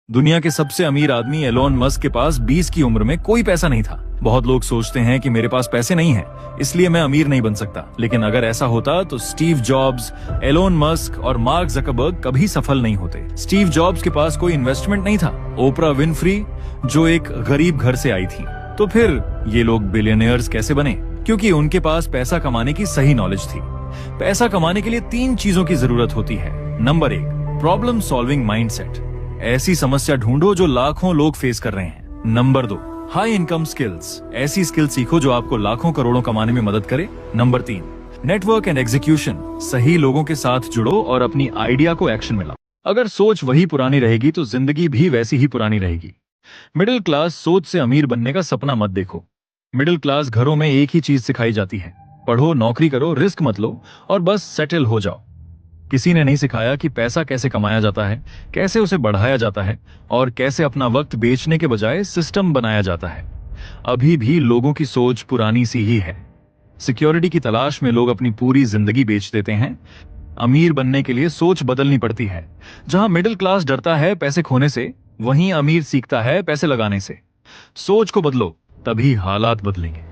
दुनिया के सबसे अमीर आदमी एलोन मस्क के पास 20 की उम्र में कोई पैसा नहीं था। बहुत लोग सोचते हैं कि मेरे पास पैसे नहीं हैं, इसलिए मैं अमीर नहीं बन सकता। लेकिन अगर ऐसा होता तो स्टीव जॉब्स, एलोन मस्क और मार्क जकरबर्ग कभी सफल नहीं होते। स्टीव जॉब्स के पास कोई इन्वेस्टमेंट नहीं था। ओपरा विनफ्री जो एक गरीब घर से आई थी। तो फिर ये लोग बिलियनियर्स कैसे बने? क्योंकि उनके पास पैसा कमाने की सही नॉलेज थी। पैसा कमाने के लिए 3 चीजों की जरूरत होती है। Number 1, problem solving mindset. ऐसी समस्या ढूंढो जो लाखों लोग फेस कर रहे हैं। Number 2, high income skills. ऐसी स्किल सीखो जो आपको लाखों करोड़ों कमाने में मदद करे। Number 3, network and execution. सही लोगों के साथ जुड़ो और अपनी आइडिया को एक्शन में लाओ। अगर सोच वही पुरानी रहेगी तो जिंदगी भी वैसी ही पुरानी रहेगी। मिडिल क्लास सोच से अमीर बनने का सपना मत देखो। मिडिल क्लास घरों में एक ही चीज सिखाई जाती है, पढ़ो, नौकरी करो, रिस्क मत लो और बस सेटल हो जाओ। किसी ने नहीं सिखाया कि पैसा कैसे कमाया जाता है, कैसे उसे बढ़ाया जाता है और कैसे अपना वक्त बेचने के बजाय सिस्टम बनाया जाता है। अभी भी लोगों की सोच पुरानी सी ही है। सिक्योरिटी की तलाश में लोग अपनी पूरी जिंदगी बेच देते हैं। अमीर बनने के लिए सोच बदलनी पड़ती है। जहां मिडिल क्लास डरता है पैसे खोने से, वहीं अमीर सीखता है पैसे लगाने से। सोच को बदलो, तभी हालात बदलेंगे।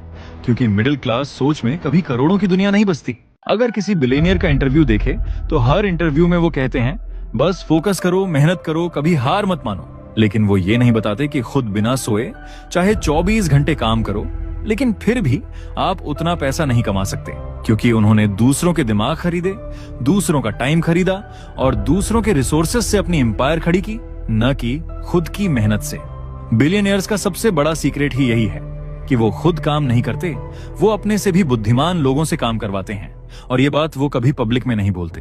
क्योंकि मिडिल क्लास सोच में कभी करोड़ों की दुनिया नहीं बसती। अगर किसी बिलियनियर का इंटरव्यू देखे तो हर इंटरव्यू में वो कहते हैं बस फोकस करो, मेहनत करो, कभी हार मत मानो। लेकिन वो ये नहीं बताते कि खुद बिना सोए चाहे 24 घंटे काम करो, लेकिन फिर भी आप उतना पैसा नहीं कमा सकते। क्योंकि उन्होंने दूसरों के दिमाग खरीदे, दूसरों का टाइम खरीदा और दूसरों के रिसोर्सेज से अपनी एम्पायर खड़ी की, न कि खुद की मेहनत से। बिलियनियर्स का सबसे बड़ा सीक्रेट ही यही है कि वो खुद काम नहीं करते, वो अपने से भी बुद्धिमान लोगों से काम करवाते हैं। और ये बात वो कभी पब्लिक में नहीं बोलते।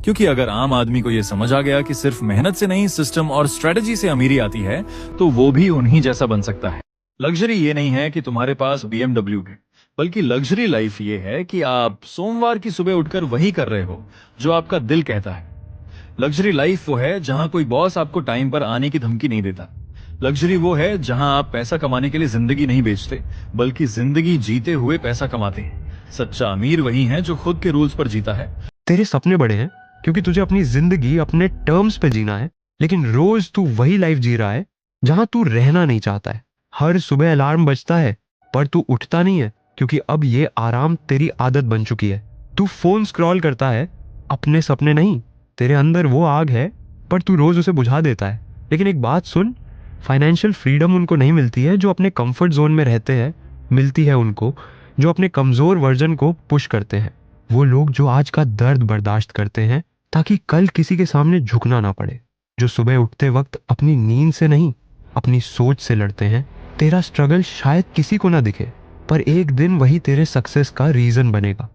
क्योंकि अगर आम आदमी को ये समझ आ गया कि सिर्फ मेहनत से नहीं, सिस्टम और स्ट्रेटजी से अमीरी आती है, तो वो भी उन्हीं जैसा बन सकता है। लग्जरी ये नहीं है कि तुम्हारे पास BMW है, बल्कि लग्जरी लाइफ ये है कि आप सोमवार की सुबह उठकर वही कर रहे हो जो आपका दिल कहता है। लग्जरी लाइफ वो है जहां कोई बॉस आपको टाइम पर आने की धमकी नहीं देता। लग्जरी वो है जहां आप पैसा कमाने के लिए जिंदगी नहीं बेचते, बल्कि जिंदगी जीते हुए पैसा कमाते हैं। सच्चा अमीर वही है जो खुद के रूल्स पर जीता है। तेरे सपने बड़े हैं क्योंकि तुझे अपनी जिंदगी अपने टर्म्स पे जीना है, लेकिन रोज तू वही लाइफ जी रहा है जहां तू रहना नहीं चाहता है। हर सुबह अलार्म बजता है पर तू उठता नहीं है, क्योंकि अब ये आराम तेरी आदत बन चुकी है। तू फोन स्क्रॉल करता है, अपने सपने नहीं। तेरे अंदर वो आग है पर तू रोज उसे बुझा देता है। लेकिन एक बात सुन, फाइनेंशियल फ्रीडम उनको नहीं मिलती है जो अपने कंफर्ट जोन में रहते हैं, मिलती है उनको जो अपने कमजोर वर्जन को पुश करते हैं। वो लोग जो आज का दर्द बर्दाश्त करते हैं ताकि कल किसी के सामने झुकना ना पड़े। जो सुबह उठते वक्त अपनी नींद से नहीं, अपनी सोच से लड़ते हैं। तेरा स्ट्रगल शायद किसी को ना दिखे, पर एक दिन वही तेरे सक्सेस का रीजन बनेगा।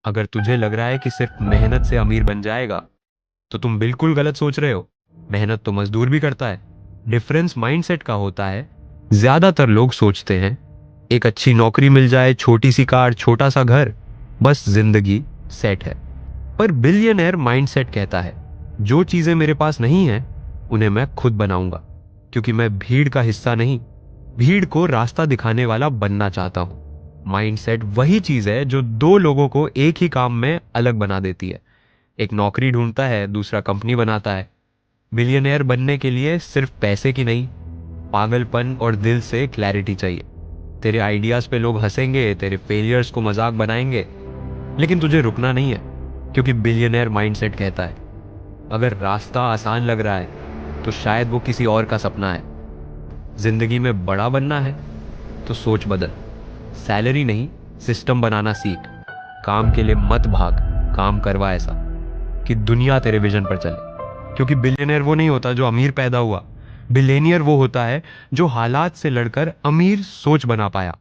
अगर तुझे लग रहा है कि सिर्फ मेहनत से अमीर बन जाएगा, तो तुम बिल्कुल गलत सोच रहे हो। मेहनत तो मजदूर भी करता है। डिफरेंस माइंडसेट का होता है। ज्यादातर लोग सोचते हैं एक अच्छी नौकरी मिल जाए, छोटी सी कार, छोटा सा घर, बस जिंदगी सेट है। पर बिलियनर माइंडसेट कहता है जो चीजें मेरे पास नहीं है उन्हें मैं खुद बनाऊंगा, क्योंकि मैं भीड़ का हिस्सा नहीं, भीड़ को रास्ता दिखाने वाला बनना चाहता हूं। माइंडसेट वही चीज है जो 2 लोगों को एक ही काम में अलग बना देती है। एक नौकरी ढूंढता है, दूसरा कंपनी बनाता है। बिलियनर बनने के लिए सिर्फ पैसे की नहीं, पागलपन और दिल से क्लैरिटी चाहिए। तेरे आइडियाज पे लोग हंसेंगे, तेरे फेलियर्स को मजाक बनाएंगे, लेकिन तुझे रुकना नहीं है, क्योंकि बिलियनर माइंडसेट कहता है अगर रास्ता आसान लग रहा है तो शायद वो किसी और का सपना है। जिंदगी में बड़ा बनना है तो सोच बदल। सैलरी नहीं, सिस्टम बनाना सीख। काम के लिए मत भाग, काम करवा ऐसा कि दुनिया तेरे विजन पर चले। क्योंकि बिलियनर वो नहीं होता जो अमीर पैदा हुआ, बिलियनियर वो होता है जो हालात से लड़कर अमीर सोच बना पाया।